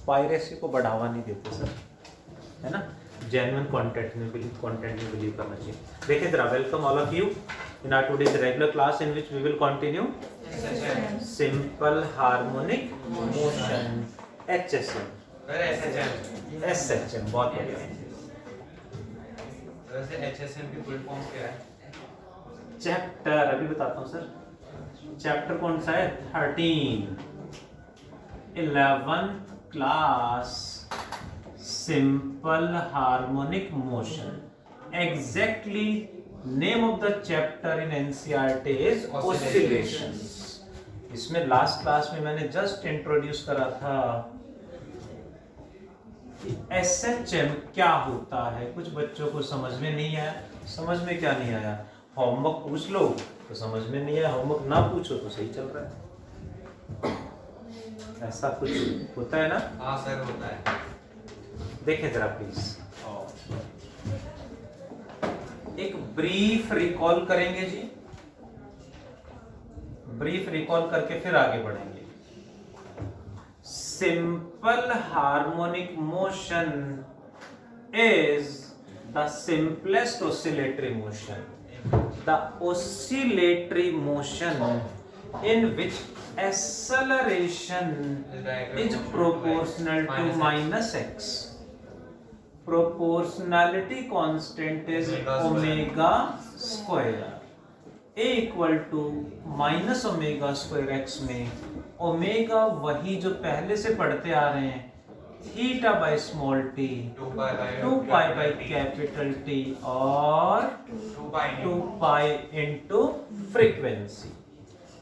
Piracy को बढ़ावा नहीं देते सर, है ना। जेन्युइन कंटेंट में बिलीव करना चाहिए। देखिए जरा, welcome all of you in our today's regular class in which we will continue simple harmonic motion HSM। SHM बहुत बढ़िया। वैसे HSM की फुल फॉर्म क्या है? चैप्टर अभी बताता हूँ सर। चैप्टर कौन सा है? 13 11 class simple harmonic motion. Exactly name of the chapter in NCERT is oscillations. इसमें लास्ट क्लास में मैंने जस्ट इंट्रोड्यूस करा था कि SHM क्या होता है। कुछ बच्चों को समझ में नहीं आया। समझ में क्या नहीं आया? होमवर्क पूछ लो तो समझ में नहीं आया, होमवर्क ना पूछो तो सही चल रहा है। ऐसा कुछ होता है ना? हाँ सर होता है। देखें जरा प्लीज, एक ब्रीफ रिकॉल करेंगे जी। ब्रीफ रिकॉल करके फिर आगे बढ़ेंगे। Simple harmonic motion is the simplest oscillatory motion, the oscillatory motion in which acceleration is proportional to minus x. Proportionality constant is omega square. A equal to minus omega square x में omega वही जो पहले से पढ़ते आ रहे हैं, theta by small T 2 pi by capital T और 2 pi into frequency.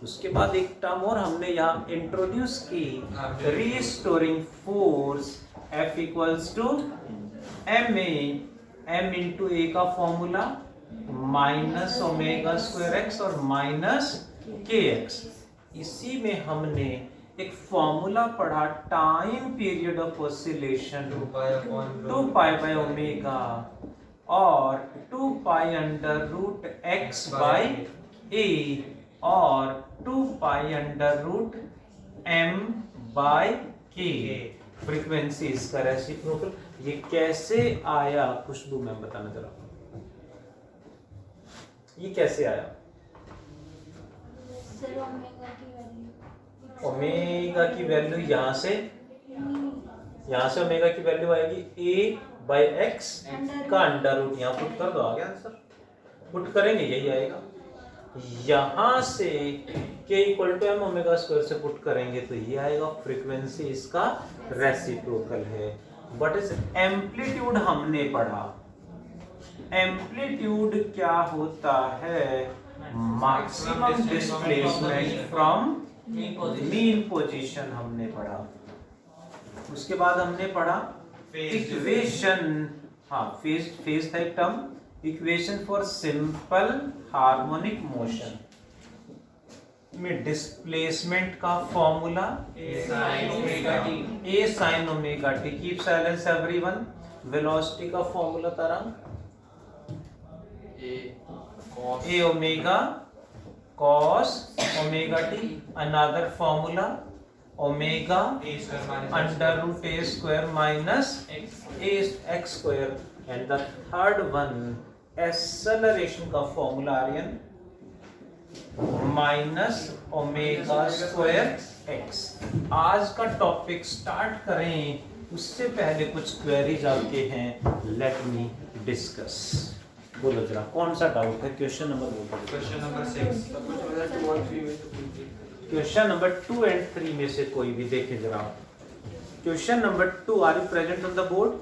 उसके बाद एक टर्म और हमने यहाँ इंट्रोड्यूस की, restoring force F equals to m into a का formula minus omega square x और माइनस के एक्स। इसी में हमने एक फॉर्मूला पढ़ा, time period of oscillation 2 pi by omega और 2 pi under root x by a और 2 pi under root m by k. Frequency इसका रेसिप्रोकल। ये कैसे आया खुशबू मैम बताना जरा, ये कैसे आया? ओमेगा की वैल्यू यहाँ से ओमेगा की वैल्यू आएगी a बाई एक्स का अंडर रूट। यहाँ पुट कर दो, आ गया आंसर। पुट करेंगे यही आएगा। यहाँ से k equal to m omega square से पुट करेंगे तो ये आएगा। फ्रीक्वेंसी इसका रेसिप्रोकल है। व्हाट इज एम्पलीट्यूड हमने पढ़ा। एम्पलीट्यूड क्या होता है? Maximum displacement from mean position हमने पढ़ा। उसके बाद हमने पढ़ा इक्वेशन, हाँ फेज था एक term, equation for simple harmonic motion में डिस्प्लेसमेंट का formula a sin omega t. Keep silence everyone. Velocity का फॉर्मूला तरंग a omega cos omega t. Another formula omega under root a square minus x square. And the third one acceleration का formula Aryan minus omega square x। आज का topic start करें उससे पहले कुछ queries आपके हैं, लेट मी डिस्कस। बोलो जरा कौन सा डाउट है? Question number question number 6। Question number 2 and 3 में से कोई भी देखे जरा। Question number 2, are you present on the board?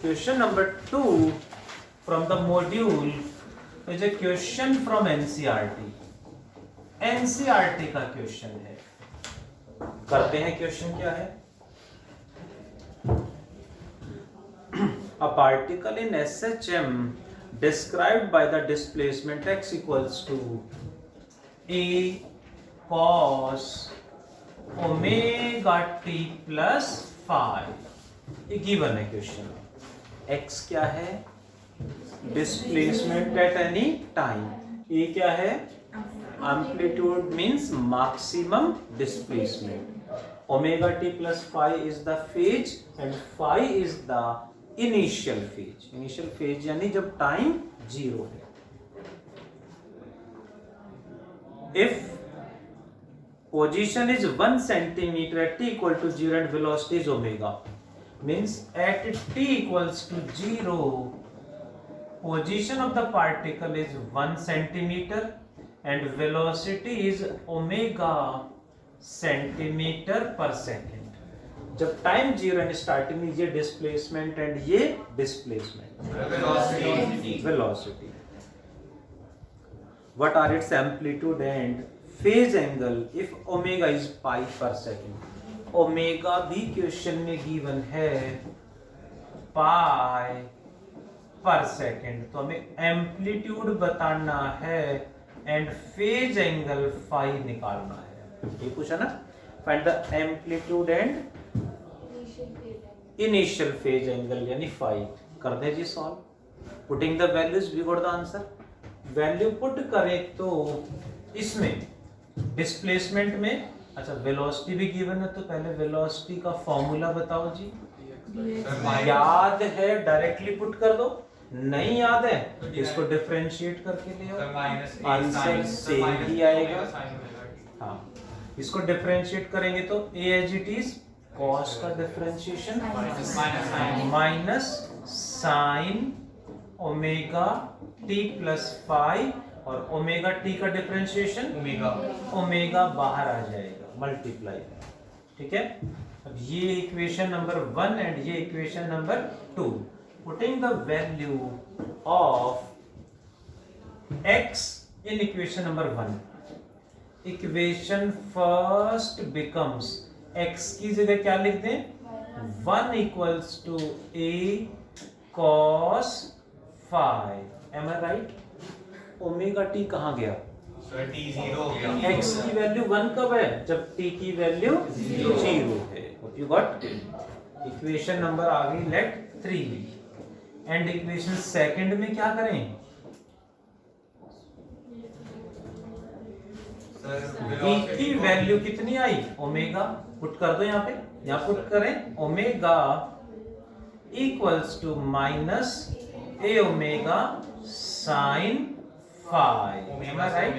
Question number 2 from the module is a question from NCERT। NCERT का क्वेश्चन है। करते हैं क्वेश्चन क्या है। A particle in SHM described by the displacement x equals to a cos omega t plus phi। ये given है question में। x क्या है? Displacement at any time. ये क्या है? Amplitude means maximum displacement. Omega t plus phi is the phase and phi is the initial phase. Initial phase यानी जब टाइम 0 है। If position is 1 centimeter at t equal to 0 and velocity is omega, means at t equals to 0 position of the particle is 1 centimeter and velocity is omega centimeter per second। जब time 0 and starting में ये displacement and ये displacement velocity. What are its amplitude and phase angle if omega is pi per second. Omega भी question में given है pi per second, तो हमें amplitude बताना है एंड फेज एंगल फाई निकालना है। ये पूछा ना, find the amplitude and initial phase angle यानी फाई। कर दे जी solve, putting the values we got the answer. Value put करें तो इसमें डिस्प्लेसमेंट में, अच्छा वेलोसिटी भी गिवन है तो पहले वेलोसिटी का फॉर्मूला बताओ जी। याद है डायरेक्टली पुट कर दो, नहीं याद है तो इसको डिफरेंशिएट करके ले आओ, आंसर सेम ही आएगा। हाँ, इसको डिफरेंशिएट करेंगे तो a as it is cos का differentiation minus sine omega t plus phi और ओमेगा टी का डिफरेंशिएशन ओमेगा बाहर आ जाएगा मल्टीप्लाई। ठीक है, अब ये इक्वेशन नंबर 1 एंड ये equation number 2। Putting the value of x in equation number 1, equation first becomes x की जगह क्या लिख दें, 1 equals to a cos phi। Am I right? Omega t कहाँ गया? t 0 हो गया। x की वैल्यू 1 कब है? जब t की वैल्यू 0 है। What you got? Equation number आ गई लेट 3 एंड इक्वेशन सेकंड में क्या करें? v की वैल्यू कितनी आई? ओमेगा। पुट कर दो यहाँ पे, यहाँ पुट करें omega equals to minus a omega sine phi. Am I right?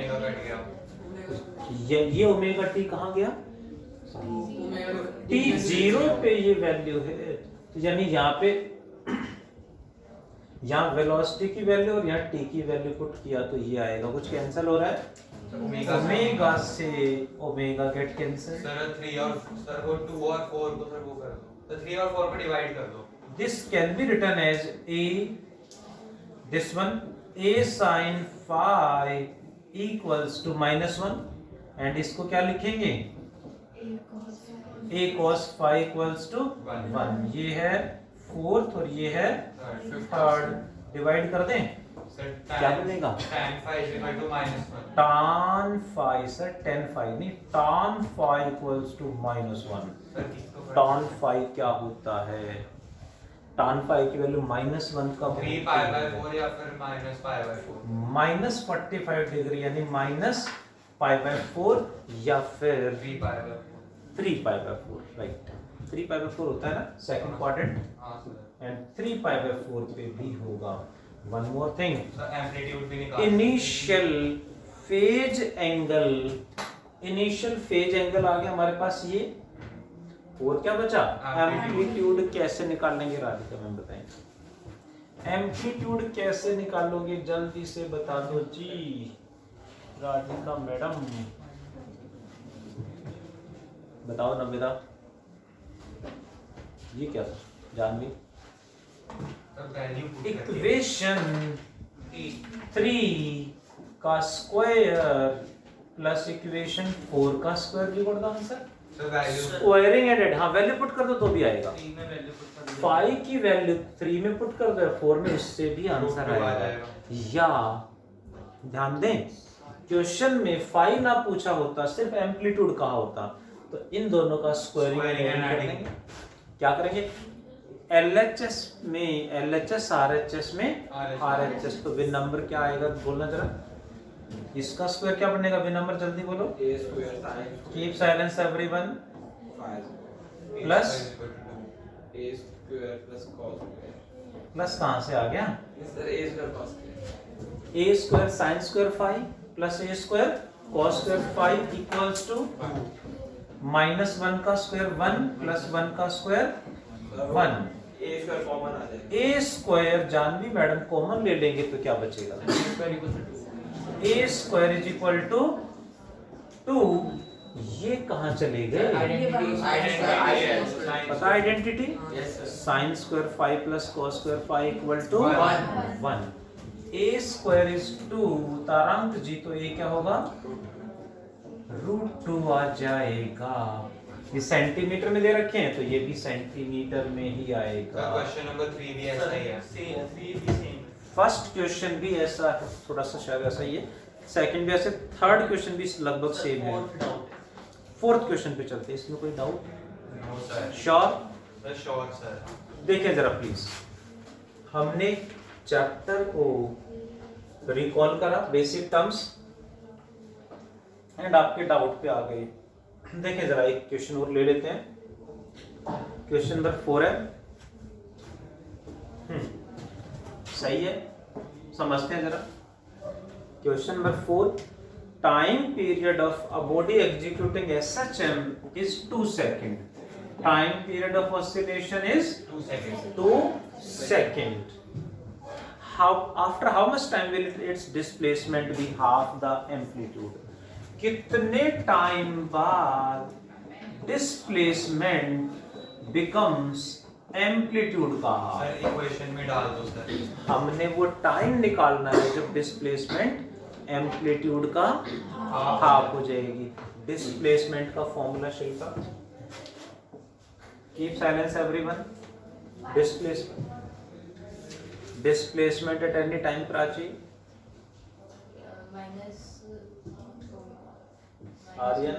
ये ओमेगा टी कहाँ गया? टी 0 पे ये वैल्यू है, तो यानी यहाँ पे यहाँ वेलोसिटी की वैल्यू और यहाँ टी की वैल्यू पुट किया तो ये आएगा। कुछ कैंसिल हो रहा है? ओमेगा से ओमेगा गेट कैंसिल। सर 3 और सर को 2 और 4 को सर वो कर दो, तो 3 और 4 को डिवाइड कर दो। This can be written as a, this one, a sin phi equals to -1 and इसको क्या लिखेंगे? a cos phi equals to 1। ये है फोर्थ और ये है थर्ड। डिवाइड कर दें, क्या बनेगा? tan phi is equal to -1। tan phi sir tan phi नहीं, tan phi equals to -1। tan phi क्या होता है? tan phi की वैल्यू -1 का 3π/4 या फिर -π/4 -45 डिग्री यानी -π/4 या फिर 3π/4 राइट। 3π/4 होता है ना सेकंड क्वाड्रेंट, एंड 3π/4 पे भी होगा। वन मोर थिंग, एम्पलीट्यूड भी निकाल। इनिशियल फेज एंगल आ गया हमारे पास ये, और क्या बचा? एम्पलीट्यूड कैसे निकालेंगे राधिका मैम बताएंगे। एम्पलीट्यूड कैसे निकालोगे जल्दी से बता दो जी राधिका मैडम, बताओ नमिता। ये क्या था जानवी? इक्वेशन 3 का स्क्वायर प्लस इक्वेशन 4 का स्क्वायर भी कर दो आंसर। स्क्वायरिंग एडेड, हाँ वैल्यू पुट कर दो तो भी आएगा। 5 की वैल्यू 3 में पुट कर दो, 4 में, इससे भी आंसर आएगा। या ध्यान दें, क्वेश्चन में 5 ना पूछा होता, सिर्फ एम्पलीट्यूड कहा होता, तो इन दोनों का स्क्वायरिंग करेंगे। क्या करेंगे? LHS में LHS, RHS में RHS, तो विन नंबर क्या आएगा बोलना जरा। इसका स्क्वायर क्या बनेगा विन नंबर, जल्दी बोलो। a² sin keep silence everyone. Plus? a square plus cos square. Plus कहाँ से आ गया? Sir a square cos square. A square sine square five plus a square cos square phi equals to minus one का square one plus one का square one. a square common आ जाएगा. A square Janhvi madam common ले लेंगे तो क्या बचेगा? a square equals to 2. A square is equal to 2। ये कहाँ चले गए? पता identity? Yes sir. Sine square five plus cos square five equal to One. One. A square is 2 तारांक जी, तो ये क्या होगा? रूट 2 आ जाएगा। ये सेंटीमीटर में दे रखे हैं तो ये भी सेंटीमीटर में ही आएगा। क्वेश्चन नंबर 3 भी ऐसा ही है। फर्स्ट क्वेश्चन भी ऐसा है, थोड़ा सा शायद ऐसा ही है, सेकंड भी ऐसे, थर्ड क्वेश्चन भी लगभग सेम है। फोर्थ क्वेश्चन पे चलते हैं, इसमें कोई doubt? No sir. Sure? Sir sure sir. देखिए जरा प्लीज, हमने चैप्टर को रिकॉल करा, बेसिक टर्म्स, एंड आपके डाउट पे आ गए। देखिए जरा एक क्वेश्चन और ले लेते हैं। क्वेश्चन नंबर 4 है। सही है, समझते हैं जरा। Question number 4, time period of a body executing SHM is 2 seconds. Time period of oscillation is 2 seconds. 2 seconds. After how much time will its displacement be half the amplitude? कितने time बाद displacement becomes amplitude का half? Sir equation में डाल दो sir. हमने वो time निकालना है जब डिस्प्लेसमेंट एम्पलीट्यूड का हाफ हो जाएगी। डिस्प्लेसमेंट का formula Shilpa, keep silence everyone. Displacement at any time Prachi. Aryan,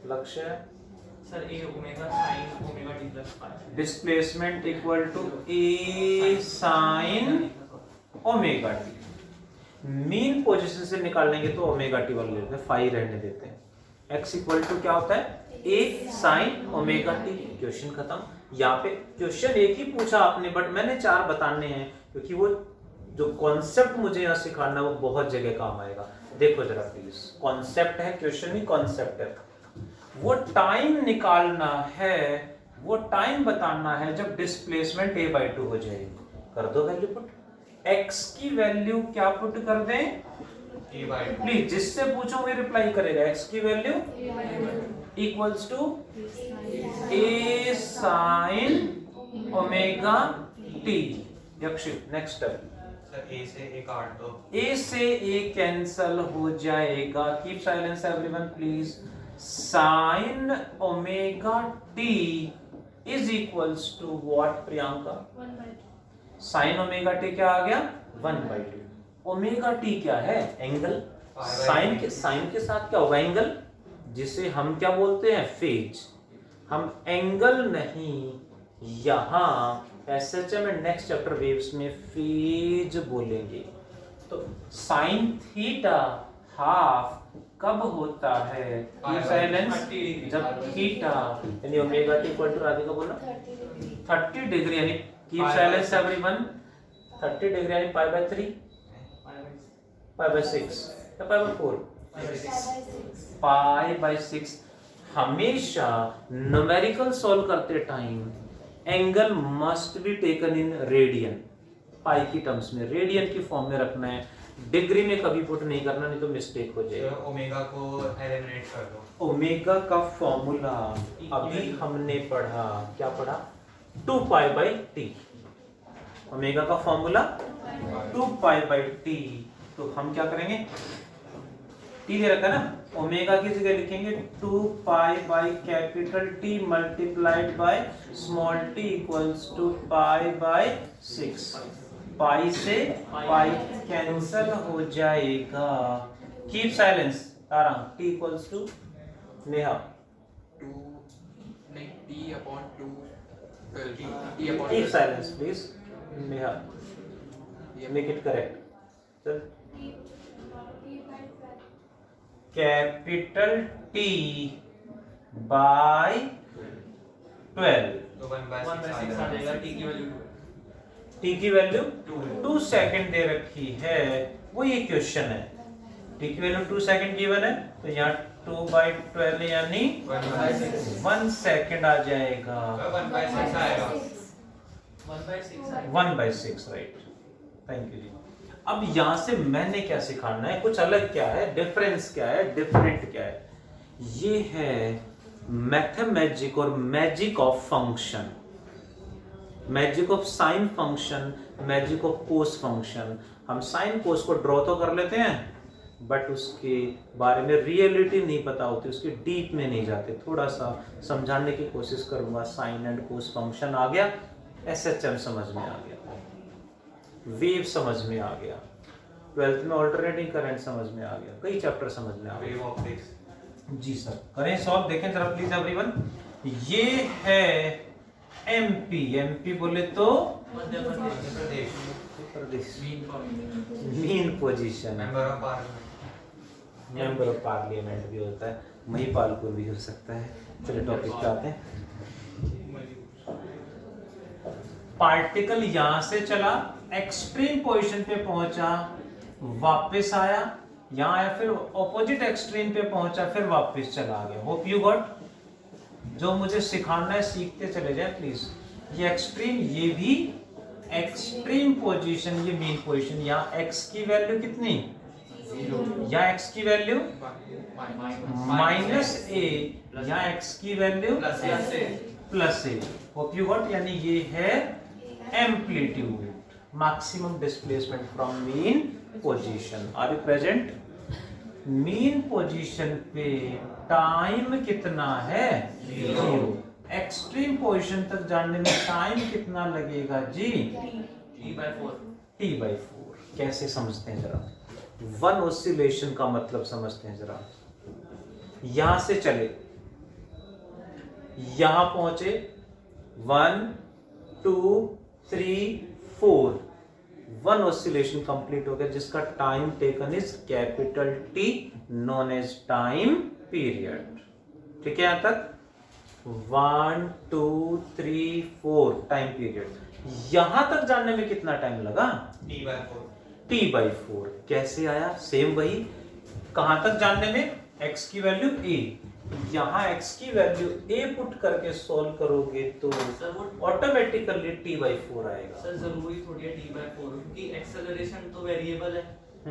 Lakshya, sir a omega sin omega t plus phi. Displacement equal to a sine omega t. Mean position से निकाल लेंगे तो ओमेगा टी वाला लेते हैं, फाई रहने देते हैं। x इक्वल टू क्या होता है? ए साइन ओमेगा टी। क्वेश्चन खत्म। यहाँ पे क्वेश्चन एक ही पूछा आपने, बट मैंने 4 बताने हैं क्योंकि वो जो कॉन्सेप्ट मुझे यहाँ सिखाना वो बहुत जगह काम आएगा। देखो जरा प्लीज, कॉन्सेप्ट है, क्वेश्चन ही कॉन्सेप्ट है। वो टाइम निकालना है, वो टाइम बताना है जब डिस्प्लेसमेंट a/2 हो जाएगी। कर दो वैल्यू पुट। x की वैल्यू क्या पुट कर दें? a/2। प्लीज, जिससे पूछोगे रिप्लाई करेगा। x की value equals to a sin omega t। Yakshit, next step. Sir a से a काट दो। A से A कैंसल हो जाएगा। Keep silence everyone please. Sine omega t is equals to what Priyanka? Sine omega t क्या आ गया? 1/2। ओमेगा t क्या है? एंगल। साइन के साथ क्या होगा? एंगल, जिसे हम क्या बोलते हैं? फेज। हम एंगल नहीं, यहां SHM and next chapter waves में फेज बोलेंगे। तो साइन थीटा हाफ कब होता है? साइलेंस, जब थीटा यानी omega t equal to, Radhika बोला 30 डिग्री, यानी कीप साइलेंस एवरीवन। 30 डिग्री यानी π/3, π/6 या π/4? π/6। हमेशा न्यूमेरिकल सॉल्व करते time angle must be taken in radian, pi की टर्म्स में, रेडियन की फॉर्म में रखना है। डिग्री में कभी पुट नहीं करना, नहीं तो मिस्टेक हो जाएगा। ओमेगा को एलिमिनेट कर दो। ओमेगा का फॉर्मूला अभी हमने पढ़ा, क्या पढ़ा? 2π/t। ओमेगा का फॉर्मूला 2π/t। तो हम क्या करेंगे? t दे रखा है ना, ओमेगा की जगह लिखेंगे 2π/T multiplied by small t equals to π/6। Pi से पाई कैंसल हो जाएगा। Keep silence Tara. t equals to Neha 2 नहीं t/2 t/2 keep silence please Neha, make it correct. चल कैपिटल T बाय 12। तो 1/6 1/6 आ जाएगा, t की वैल्यू 2 है। टी की वैल्यू 2 है। 2 सेकंड दे रखी है, वो ये क्वेश्चन है। टी की वैल्यू 2 सेकंड गिवन है, तो यहाँ 2/12 यानी 1/6 1 सेकंड आ जाएगा। 1/6 आएगा। 1/6 आएगा। 1/6 राइट। थैंक यू जी। अब यहां से मैंने क्या सिखाना है, कुछ अलग क्या है, डिफरेंस क्या है, डिफरेंट क्या है, ये है मैथमेटिक और magic of function, magic of sine function, magic of cos function. हम साइन कोस को ड्रॉ तो कर लेते हैं, बट उसके बारे में रियलिटी नहीं पता होती, उसके डीप में नहीं जाते। थोड़ा सा समझाने की कोशिश करूंगा। साइन एंड कोस फंक्शन आ गया, एसएचएम समझ में आ गया, वेव समझ में आ गया, 12th में अल्टरनेटिंग करंट समझ में आ गया, कई चैप्टर समझ में आ गए। Wave optics. जी सर, करें सॉल्व, देखें जरा प्लीज एवरीवन। ये है एमपी, एमपी बोले तो Madhya Pradesh. Pradesh. Mean position, member of parliament. Member of parliament भी होता है, महिपालपुर भी हो सकता है। चलिए टॉपिक पे आते हैं। पार्टिकल यहां से चला, एक्सट्रीम पोजीशन पे पहुंचा, वापस आया, यहां आया, फिर ऑपोजिट एक्सट्रीम पे पहुंचा, फिर वापस चला गया। Hope you got. जो मुझे सिखाना है सीखते चले जाए प्लीज। ये एक्सट्रीम, ये भी एक्सट्रीम पोजीशन, ये मीन पोजीशन। यहाँ x की वैल्यू कितनी, यहाँ x की वैल्यू -a, यहाँ x की value +a। Hope you got. यानी ये है amplitude, maximum displacement from mean position. Are you present? Mean position पे टाइम कितना है, 0। एक्सट्रीम पोजीशन तक जाने में टाइम कितना लगेगा जी, t/4। कैसे समझते हैं जरा, वन ऑसिलेशन का मतलब समझते हैं जरा। यहां से चले, यहां पहुंचे, 1 2 3 4, वन ऑसिलेशन कंप्लीट हो गया, जिसका time taken is capital T, known as time period. ठीक है, यहां तक 1 2 3 4 टाइम पीरियड। यहां तक जाने में कितना टाइम लगा, t/4। कैसे आया, सेम वही। कहां तक जानने में, x की वैल्यू a, यहां x की वैल्यू a पुट करके सॉल्व करोगे तो ऑटोमेटिकली t/4 आएगा। सर जरूरी थोड़ी है t/4, क्योंकि एक्सेलरेशन तो वेरिएबल है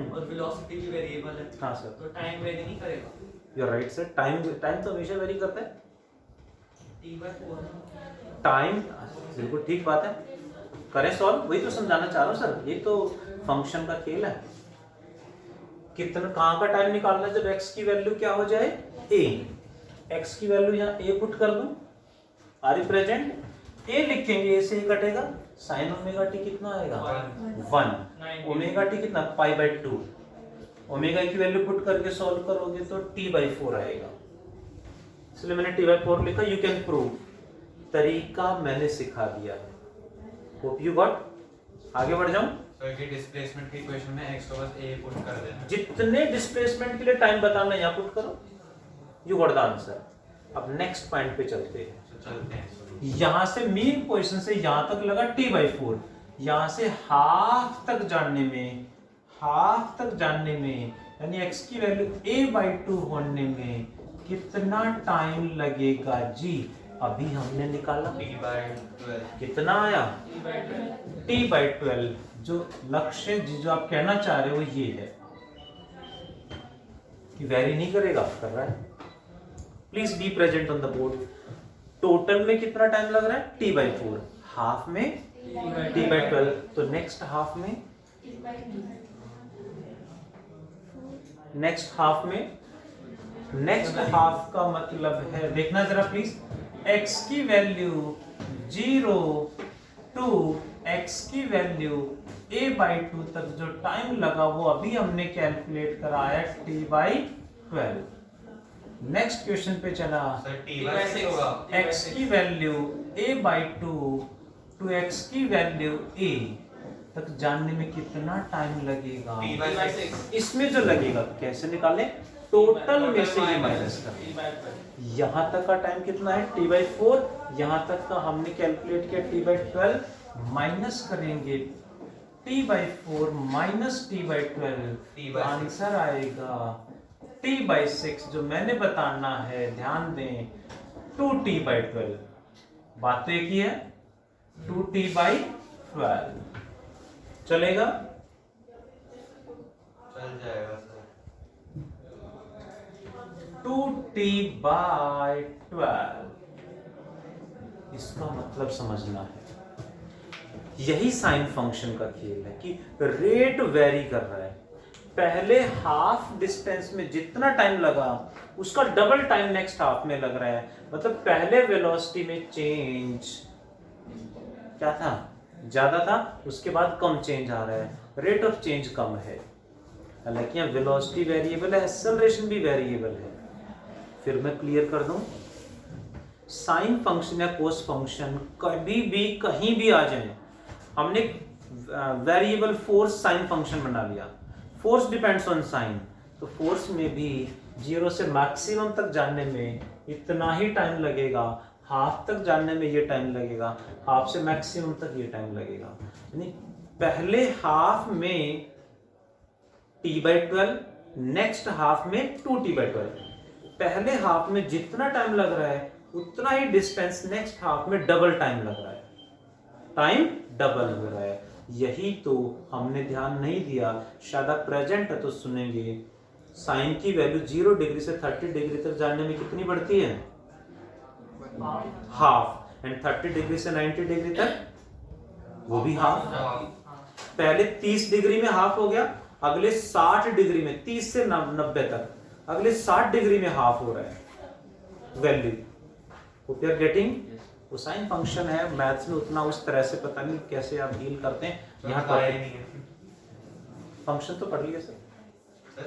और वेलोसिटी भी वेरिएबल है। हाँ सर, तो टाइम वेरी नहीं करेगा। You are right sir. Time तो हमेशा वेरी करता है। t/4 टाइम, बिल्कुल ठीक बात है। करें सॉल्व, वही तो समझाना चाह रहा हूँ सर। ये तो फंक्शन का खेल है। कितना, कहाँ का टाइम निकालना है, जब x की वैल्यू क्या हो जाए, a। x की वैल्यू यहाँ a पुट कर दूं, आर यू प्रेजेंट? a लिखेंगे, a से ही कटेगा, साइन ओमेगा t कितना आएगा, 1। ओमेगा t कितना, π/2। ओमेगा की वैल्यू पुट करके सॉल्व करोगे तो t/4 आएगा, इसलिए मैंने t/4 लिखा। यू कैन प्रूव, तरीका मैंने सिखा दिया है। Hope you got. आगे बढ़ जाऊं। तो ये डिस्प्लेसमेंट की इक्वेशन में x को बस a पुट कर देना। जितने डिस्प्लेसमेंट के लिए टाइम बताना यहाँ पुट करो, यू गॉट द आंसर। अब नेक्स्ट पॉइंट पे चलते हैं। तो चलते हैं। यहां से मीन पोजीशन से यहां तक लगा t/4, यहां से हाफ तक जानने में, यानी x की वैल्यू a/2 होने में कितना टाइम लगेगा जी। अभी हमने निकाला, t/12। कितना आया, t/12। जो लक्ष्य जो आप कहना चाह रहे हो ये है कि वेरी नहीं करेगा, कर रहा है। Please be present on the board. Total में कितना टाइम लग रहा है, t/4। हाफ में t/12, तो नेक्स्ट हाफ में, नेक्स्ट हाफ का मतलब है, देखना जरा प्लीज, x की वैल्यू 0 टू x की वैल्यू a/2 तक जो टाइम लगा वो अभी हमने कैलकुलेट करा है t/12। नेक्स्ट क्वेश्चन पे चला, सर t/6 होगा। x की वैल्यू a/2 टू x की वैल्यू a तक जानने में कितना टाइम लगेगा, t/6। इसमें जो लगेगा कैसे निकालें, टोटल में से ये माइनस करना। यहां तक का टाइम कितना है t/4, यहां तक का हमने कैलकुलेट किया t/12, माइनस करेंगे t/4 माइनस t/12, आंसर आएगा t/6, जो मैंने बताना है ध्यान दें 2t/12। बात तो एक ही है, 2t/12 चलेगा, चल जाएगा सर। 2t/12, इसका मतलब समझना है। यही साइन फंक्शन का खेल है कि रेट वेरी कर रहा है। पहले हाफ डिस्टेंस में जितना टाइम लगा उसका डबल टाइम नेक्स्ट हाफ में लग रहा है। मतलब पहले वेलोसिटी में चेंज क्या था, ज्यादा था, उसके बाद कम चेंज आ रहा है, रेट ऑफ चेंज कम है। हालांकि यहाँ वेलोसिटी वेरिएबल है, एक्सेलरेशन भी वेरिएबल है। फिर मैं क्लियर कर दूं, साइन फंक्शन या कोस फंक्शन कभी भी कहीं भी आ जाए, हमने वेरिएबल फोर्स साइन फंक्शन बना लिया, फोर्स डिपेंड्स ऑन साइन, तो फोर्स में भी 0 से मैक्सिमम तक जानने में इतना ही टाइम लगेगा, हाफ तक जानने में ये टाइम लगेगा, हाफ से मैक्सिमम तक ये टाइम लगेगा। यानी पहले हाफ में t/12, नेक्स्ट हाफ में 2t/12। पहले हाफ में जितना टाइम लग रहा है उतना ही डिस्टेंस नेक्स्ट हाफ में डबल टाइम लग रहा है, टाइम डबल हो रहा है। यही तो हमने ध्यान नहीं दिया, शायद आप प्रेजेंट है तो सुनेंगे, साइन की वैल्यू 0 डिग्री से 30 डिग्री तक जानने में कितनी बढ़ती है, हाफ, एंड 30 डिग्री से 90 डिग्री तक वो भी हाफ। पहले 30 डिग्री में हाफ हो गया, अगले 60 डिग्री में, 30 से 90 तक अगले 60 डिग्री में हाफ हो रहा है value. Hope you are getting. वो साइन फंक्शन है, मैथ्स में उतना उस तरह से पता नहीं कैसे आप डील करते हैं। यहाँ फंक्शन तो पढ़ लिया सर,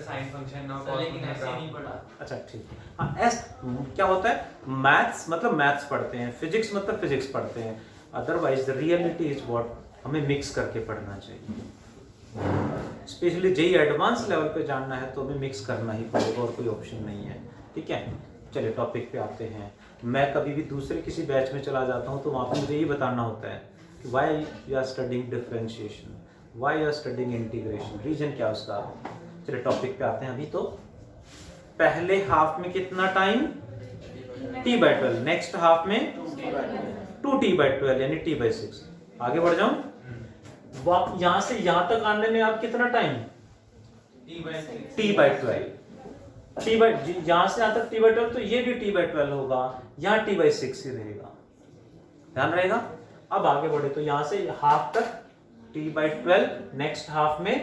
साइन फंक्शन ना लेकिन ऐसे नहीं पढ़ा। अच्छा ठीक है। हाँ, एस क्या होता है, मैथ्स मतलब मैथ्स पढ़ते हैं, फिजिक्स मतलब फिजिक्स पढ़ते हैं, otherwise the reality is what हमें मिक्स करके पढ़ना चाहिए। स्पेशली जेई एडवांस लेवल पे जानना है तो हमें मिक्स करना ही पड़ेगा, और कोई ऑप्शन नहीं है। ठीक है, चलिए टॉपिक पे आते हैं। मैं कभी भी दूसरे किसी बैच में चला जाता हूँ तो वहाँ पे मुझे ये बताना होता है कि why you are studying differentiation, why you are studying integration, reason क्या उसका। चलिए टॉपिक पे आते हैं। अभी तो पहले हाफ में कितना टाइम t/12, नेक्स्ट हाफ में 2t/12 यानी t/6। आगे बढ़ जाऊं, यहां से यहां तक आने में आप कितना टाइम t/12, यहां से यहां तक t/12, तो ये भी t/12 होगा, यहां t/6 ही रहेगा, ध्यान रहेगा। अब आगे बढ़े तो यहां से हाफ तक t/12, नेक्स्ट हाफ में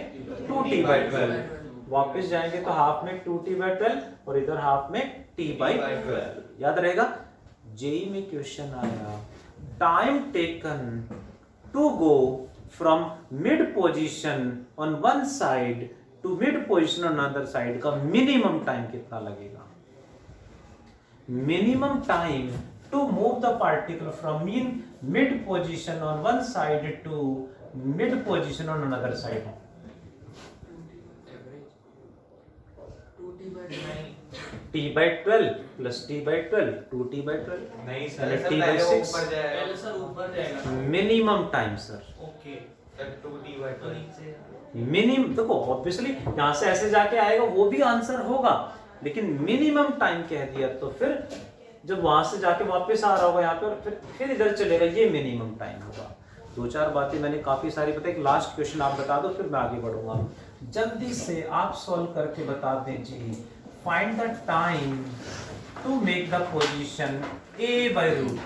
2t/12, वापस जाएंगे तो हाफ में 2t/12 और इधर हाफ में t/12, याद रहेगा। जेई में क्वेश्चन आया, time taken to go from mid position on one side to mid position on other side का मिनिमम टाइम कितना लगेगा। Minimum time to move the particle from mid position on one side to mid position on another side. t/12 plus t/12, 2t/12। नहीं sir, sir, t/6 पहले वो ऊपर जाएगा। पहले sir ऊपर जाएगा। Minimum time sir, okay, sir 2t/12 तो नीचे मिनिमम देखो ऑब्वियसली यहां से ऐसे जाके आएगा वो भी आंसर होगा, लेकिन मिनिमम टाइम कह दिया तो फिर जब वहां से जाके वापस आ रहा होगा यहाँ पे और फिर इधर चलेगा, ये मिनिमम टाइम होगा। दो चार बातें मैंने काफी सारी बताई। एक लास्ट क्वेश्चन आप बता दो फिर मैं आगे बढ़ूंगा। जल्दी से आप सॉल्व करके बता दें जी। Find the time to make the position a/√2।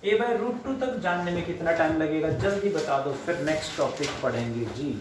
a/√2 तक जानने में कितना टाइम लगेगा, जल्दी बता दो, फिर नेक्स्ट टॉपिक पढ़ेंगे जी।